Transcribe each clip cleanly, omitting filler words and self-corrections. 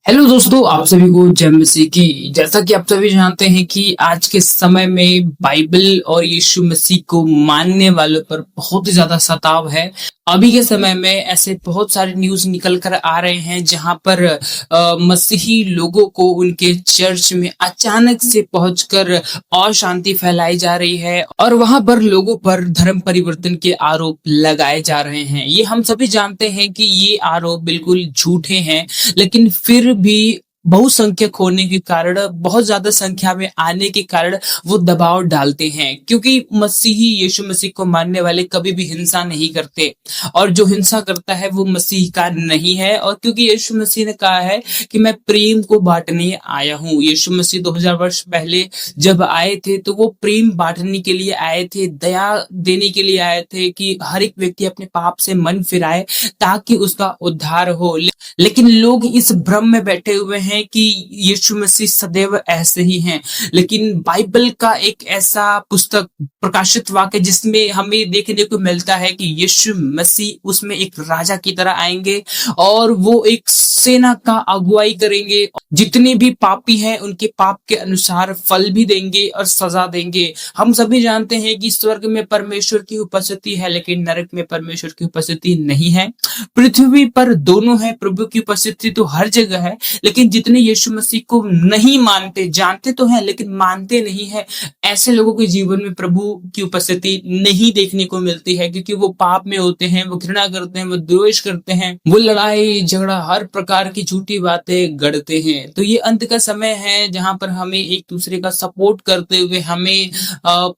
Hello दोस्तों, आप सभी को जय मसीह की। जैसा कि आप सभी जानते हैं कि आज के समय में बाइबल और यीशु मसीह को मानने वालों पर बहुत ही ज्यादा सताव है। अभी के समय में ऐसे बहुत सारे न्यूज़ निकल कर आ रहे हैं जहां पर मसीही लोगों को उनके चर्च में अचानक से पहुंचकर अशांति फैलाई जा रही है और वहां पर लोगों पर धर्म परिवर्तन के आरोप लगाए जा रहे हैं। ये हम सभी जानते हैं कि ये आरोप बिल्कुल झूठे हैं, लेकिन फिर भी बहुसंख्यक होने के कारण, बहुत ज्यादा संख्या में आने के कारण वो दबाव डालते हैं, क्योंकि मसीही यीशु मसीह को मानने वाले कभी भी हिंसा नहीं करते और जो हिंसा करता है वो मसीह का नहीं है। और क्योंकि यीशु मसीह ने कहा है कि मैं प्रेम को बांटने आया हूँ। यीशु मसीह 2000 वर्ष पहले जब आए थे तो वो प्रेम बांटने के लिए आए थे, दया देने के लिए आए थे कि हर एक व्यक्ति अपने पाप से मन फिराए ताकि उसका उद्धार हो। लेकिन लोग इस भ्रम में बैठे हुए हैं कि यीशु मसीह सदैव ऐसे ही हैं। लेकिन बाइबल का एक ऐसा पुस्तक प्रकाशित वाक्य जिसमें हमें देखने को मिलता है कि यीशु मसीह उसमें एक राजा की तरह आएंगे और वो एक सेना का अगुवाई करेंगे। जितने भी पापी हैं उनके पाप के अनुसार फल भी देंगे और सजा देंगे। हम सभी जानते हैं कि स्वर्ग में परमेश्वर की उपस्थिति है, लेकिन नरक में परमेश्वर की उपस्थिति नहीं है। पृथ्वी पर दोनों है, प्रभु की उपस्थिति तो हर जगह है। लेकिन जितने यीशु मसीह को नहीं मानते, जानते तो हैं लेकिन मानते नहीं है, ऐसे लोगों के जीवन में प्रभु की उपस्थिति नहीं देखने को मिलती है, क्योंकि वो पाप में होते हैं, वो घृणा करते हैं, वो द्वेष करते हैं, वो लड़ाई झगड़ा हर प्रकार की झूठी बातें गढ़ते हैं। तो ये अंत का समय है जहां पर हमें एक दूसरे का सपोर्ट करते हुए हमें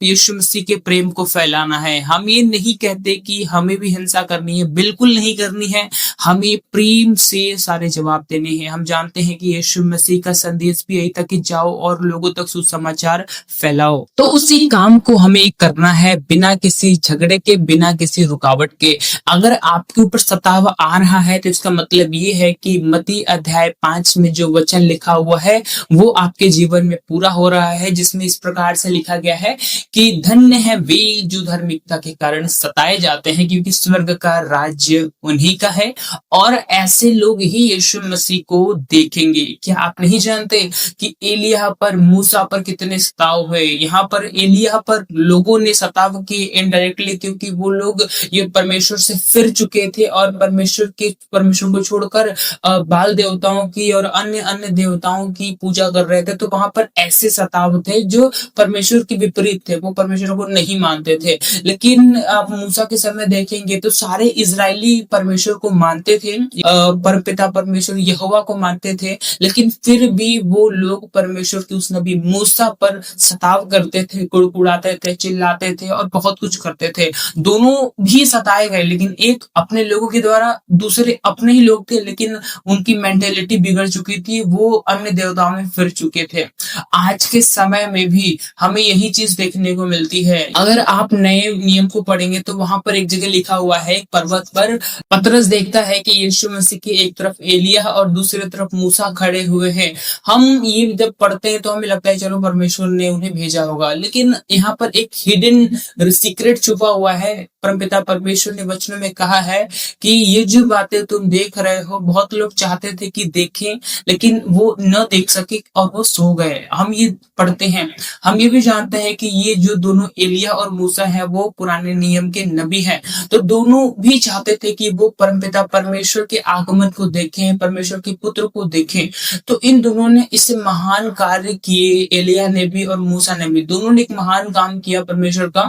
यीशु मसीह के प्रेम को फैलाना है। हम ये नहीं कहते कि हमें भी हिंसा करनी है, बिल्कुल नहीं करनी है। हमें प्रेम से सारे जवाब देने हैं। हम जानते हैं कि यीशु मसीह का संदेश भी यही था कि जाओ और लोगों तक सुसमाचार फैलाओ। तो उसी काम को हमें करना है बिना किसी झगड़े के, बिना किसी रुकावट के। अगर आपके ऊपर सताव आ रहा है तो इसका मतलब ये है कि मत्ती अध्याय 5 में जो वचन लिखा हुआ है वो आपके जीवन में पूरा हो रहा है, जिसमें इस प्रकार से लिखा गया है कि धन्य है वे जो धार्मिकता के कारण सताए जाते हैं, क्योंकि स्वर्ग का राज्य उन्हीं का है। और ऐसे लोग ही यीशु मसीह को देखेंगे। क्या आप नहीं जानते कि एलिय्याह पर, मूसा पर कितने सताव हुए? यहाँ पर एलिय्याह पर लोगों ने सताव किए इनडायरेक्टली, क्योंकि वो लोग ये परमेश्वर से फिर चुके थे और परमेश्वर को छोड़कर बाल देवताओं की और अन्य अन्य देवताओं की पूजा कर रहे थे। तो वहां पर ऐसे सताव थे जो परमेश्वर के विपरीत थे, वो परमेश्वर को नहीं मानते थे। लेकिन आप मूसा के समय देखेंगे तो सारे इजरायली परमेश्वर को मानते थे, परमपिता परमेश्वर यहोवा को मानते थे, लेकिन फिर भी वो लोग परमेश्वर के उस नबी मूसा पर सताव करते थे, कुड़कुड़ाते थे, चिल्लाते थे और बहुत कुछ करते थे। दोनों भी सताए गए, लेकिन एक अपने लोगों के द्वारा, दूसरे अपने ही लोग थे, लेकिन उनकी मेंटेलिटी बिगड़ चुकी थी, वो अन्य देवताओं में फिर चुके थे। आज के समय में भी हमें यही चीज देखने को मिलती है। अगर आप नए नियम को पढ़ेंगे तो वहां पर एक जगह लिखा हुआ है, एक पर्वत पर पतरस देखता है कि यीशु मसीह के एक तरफ एलिय्याह और दूसरी तरफ मूसा खड़े हुए हैं। हम ये जब पढ़ते हैं तो हमें लगता है चलो परमेश्वर ने उन्हें भेजा होगा, लेकिन यहाँ पर एक हिडन सीक्रेट छुपा हुआ है। परमपिता परमेश्वर ने वचनों में कहा है कि ये जो बातें तुम देख रहे हो, बहुत लोग चाहते थे कि देखें लेकिन वो न देख सके और वो सो गए। हम ये पढ़ते हैं। हम ये भी जानते हैं कि ये जो दोनों एलिय्याह और मूसा है वो पुराने नियम के नबी हैं। तो दोनों भी चाहते थे कि वो परमपिता परमेश्वर के आगमन को देखें, परमेश्वर के पुत्र को देखें। तो इन दोनों ने इस महान कार्य किए, एलिय्याह ने भी और मूसा ने भी, दोनों ने एक महान काम किया परमेश्वर का।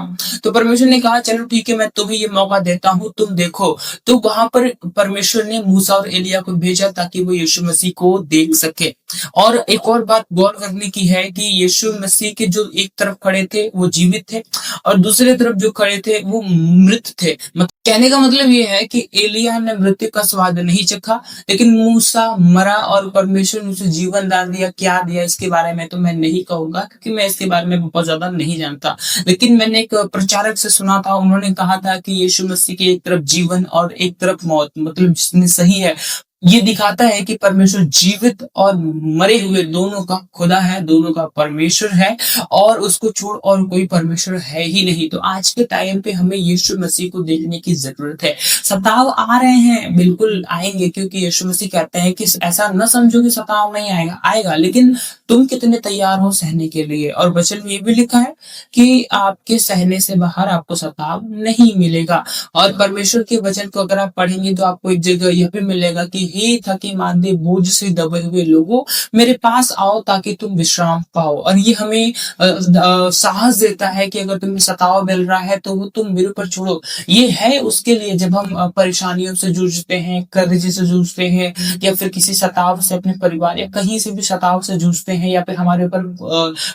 तो परमेश्वर ने कहा चलो ठीक है, मैं तुम्हें ये मौका देता हूँ, तुम देखो। तो वहां पर परमेश्वर ने मूसा और एलिय्याह को भेजा ताकि वो यीशु मसीह को देख सके। और एक और बात गौर करने की है कि यीशु मसीह के जो एक तरफ खड़े थे वो जीवित थे और दूसरे तरफ जो खड़े थे वो मृत थे। कहने का मतलब ये है कि एलिय्याह ने मृत्यु का स्वाद नहीं चखा, लेकिन मूसा मरा और परमेश्वर ने उसे जीवन दान दिया। क्या दिया इसके बारे में तो मैं नहीं कहूंगा, क्योंकि मैं इसके बारे में बहुत ज्यादा नहीं जानता। लेकिन मैंने एक प्रचारक से सुना था, उन्होंने कहा था कि यीशु मसीह की एक तरफ जीवन और एक तरफ मौत, मतलब जिसमें सही है ये दिखाता है कि परमेश्वर जीवित और मरे हुए दोनों का खुदा है, दोनों का परमेश्वर है और उसको छोड़ और कोई परमेश्वर है ही नहीं। तो आज के टाइम पे हमें यीशु मसीह को देखने की ज़रूरत है। सताव आ रहे हैं, बिल्कुल आएँगे, क्योंकि यीशु मसीह कहते हैं कि ऐसा न समझो कि सताव नहीं आएगा, आएगा, लेकिन तुम कितने तैयार हो सहने के लिए। और वचन में ये भी लिखा है कि आपके सहने से बाहर आपको सताव नहीं मिलेगा। और परमेश्वर के वचन को अगर आप पढ़ेंगे तो आपको एक जगह यह भी मिलेगा कि हे थके मांदे बोझ से दबे हुए लोगों, मेरे पास आओ ताकि तुम विश्राम पाओ। और ये हमें साहस देता है कि अगर तुम्हें सताव मिल रहा है तो वो तुम मेरे ऊपर छोड़ो। ये है उसके लिए जब हम परेशानियों से जूझते हैं, कर्जे से जूझते हैं, या फिर किसी सताव से अपने परिवार या कहीं से भी सताव से जूझते हैं, या फिर हमारे ऊपर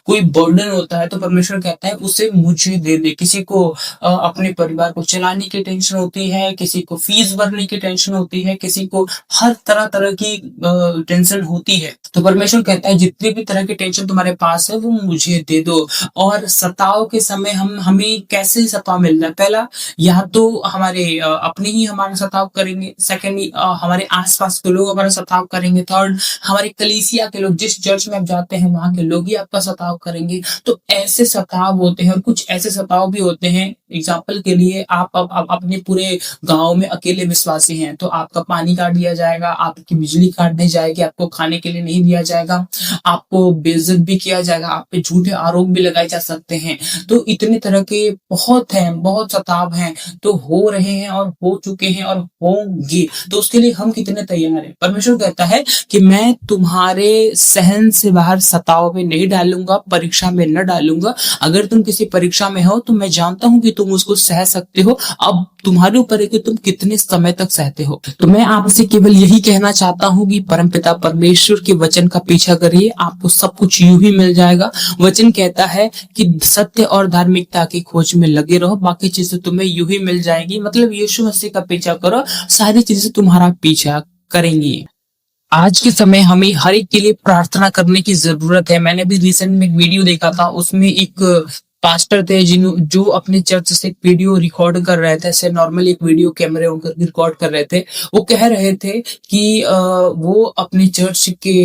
कोई बर्डन होता है, तो परमेश्वर कहता है उसे मुझे दे दे। किसी को अपने परिवार को चलाने की टेंशन होती है, किसी को फीस भरने की टेंशन होती है, किसी को हर तरह तरह की टेंशन होती है, तो परमेश्वर कहता है जितनी भी तरह की टेंशन तुम्हारे पास है वो मुझे दे दो। और सताव के समय हमें कैसे सताव मिल रहा है? पहला, या तो हमारे अपने ही हमारा सताव करेंगे, सेकंड हमारे आसपास के लोग हमारा सताव करेंगे, थर्ड हमारे कलीसिया के लोग, जिस चर्च में आप जाते हैं वहां के लोग ही आपका सताव करेंगे। तो ऐसे सताव होते हैं और कुछ ऐसे सताव भी होते हैं। एग्जाम्पल के लिए आप अपने पूरे गांव में अकेले विश्वासी हैं तो आपका पानी काट दिया जाएगा, आपकी बिजली काट दी जाएगी, आपको खाने के लिए नहीं दिया जाएगा, आपको बेइज्जत भी किया जाएगा, आप पे झूठे आरोप भी लगाए जा सकते हैं। तो इतने तरह के बहुत हैं, बहुत सताव हैं, तो हो रहे हैं और हो चुके हैं और होंगे। तो उसके लिए हम कितने तैयार हैं? परमेश्वर कहता है कि मैं तुम्हारे सहन से बाहर सताव में नहीं डालूंगा, परीक्षा में न डालूंगा। अगर तुम किसी परीक्षा में हो तो मैं जानता हूं कि तुम उसको सह सकते हो। अब तुम्हारे ऊपर है कि तुम कितने समय तक सहते हो। तो मैं आपसे केवल यही कहना चाहता हूं कि परमपिता परमेश्वर के वचन का पीछा करिए, आपको सब कुछ यूं ही मिल जाएगा। वचन कहता है कि सत्य और धार्मिकता की खोज में लगे रहो, बाकी चीजें तुम्हें यूं ही मिल जाएगी। मतलब यीशु मसीह का पीछा करो, सारी चीजें तुम्हारा पीछा करेंगी। आज के समय हमें हर एक के लिए प्रार्थना करने की जरूरत है। मैंने भी रिसेंट में एक वीडियो देखा था, उसमें एक पास्टर थे जो अपने चर्च से एक वीडियो रिकॉर्ड कर रहे थे। ऐसे नॉर्मली एक वीडियो कैमरे होकर रिकॉर्ड कर रहे थे। वो कह रहे थे कि वो अपने चर्च के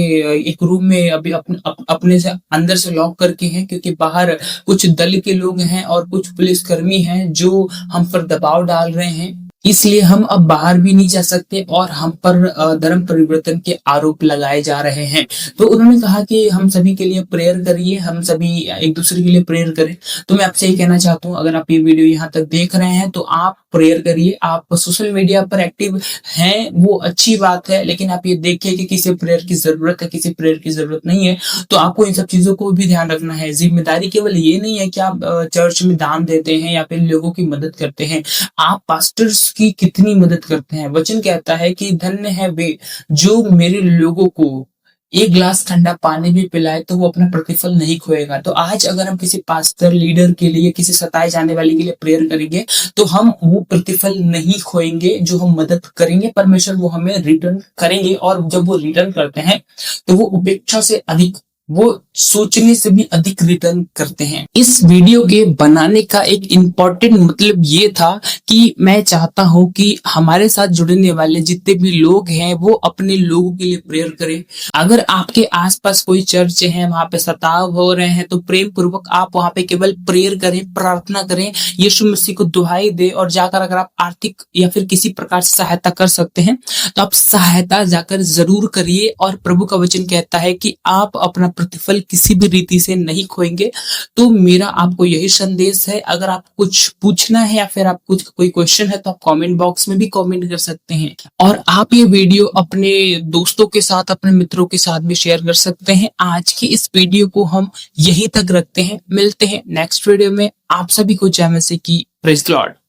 एक रूम में अभी अपने से अंदर से लॉक करके हैं, क्योंकि बाहर कुछ दल के लोग हैं और कुछ पुलिसकर्मी हैं जो हम पर दबाव डाल रहे हैं, इसलिए हम अब बाहर भी नहीं जा सकते और हम पर धर्म परिवर्तन के आरोप लगाए जा रहे हैं। तो उन्होंने कहा कि हम सभी के लिए प्रेयर करिए, हम सभी एक दूसरे के लिए प्रेयर करें। तो मैं आपसे ये कहना चाहता हूँ, अगर आप ये वीडियो यहाँ तक देख रहे हैं तो आप प्रेयर करिए। आप सोशल मीडिया पर एक्टिव हैं वो अच्छी बात है, लेकिन आप ये देखिए कि किसी प्रेयर की जरूरत है, किसी प्रेयर की जरूरत नहीं है। तो आपको इन सब चीजों को भी ध्यान रखना है। जिम्मेदारी केवल ये नहीं है कि आप चर्च में दान देते हैं या फिर लोगों की मदद करते हैं, आप पास्टर्स की कितनी मदद करते हैं। वचन कहता है कि धन्य है वे जो मेरे लोगों को एक गिलास ठंडा पानी भी पिलाए तो वो अपना प्रतिफल नहीं खोएगा। तो आज अगर हम किसी पास्टर लीडर के लिए, किसी सताए जाने वाले के लिए प्रेयर करेंगे तो हम वो प्रतिफल नहीं खोएंगे। जो हम मदद करेंगे परमेश्वर वो हमें रिटर्न करेंगे, और जब वो रिटर्न करते हैं तो वो उपेक्षा से अधिक, वो सोचने से भी अधिक रिटर्न करते हैं। इस वीडियो के बनाने का एक इम्पोर्टेंट मतलब ये था कि मैं चाहता हूं कि हमारे साथ जुड़ने वाले जितने भी लोग हैं वो अपने लोगों के लिए प्रेयर करें। अगर आपके आसपास कोई चर्च है, वहां पे सताव हो रहे हैं, तो प्रेम पूर्वक आप वहां पे केवल प्रेयर करें, प्रार्थना करें, यीशु मसीह को दुहाई दे। और जाकर अगर आप आर्थिक या फिर किसी प्रकार से सहायता कर सकते हैं तो आप सहायता जाकर जरूर करिए। और प्रभु का वचन कहता है कि आप अपना प्रतिफल किसी भी रीति से नहीं खोएंगे। तो मेरा आपको यही संदेश है। अगर आप कुछ पूछना है या फिर आप कुछ कोई क्वेश्चन है तो आप कमेंट बॉक्स में भी कमेंट कर सकते हैं, और आप ये वीडियो अपने दोस्तों के साथ, अपने मित्रों के साथ भी शेयर कर सकते हैं। आज की इस वीडियो को हम यहीं तक रखते हैं, मिलते हैं नेक्स्ट वीडियो में। आप सभी को जय मसीह की, प्रेज़ द लॉर्ड।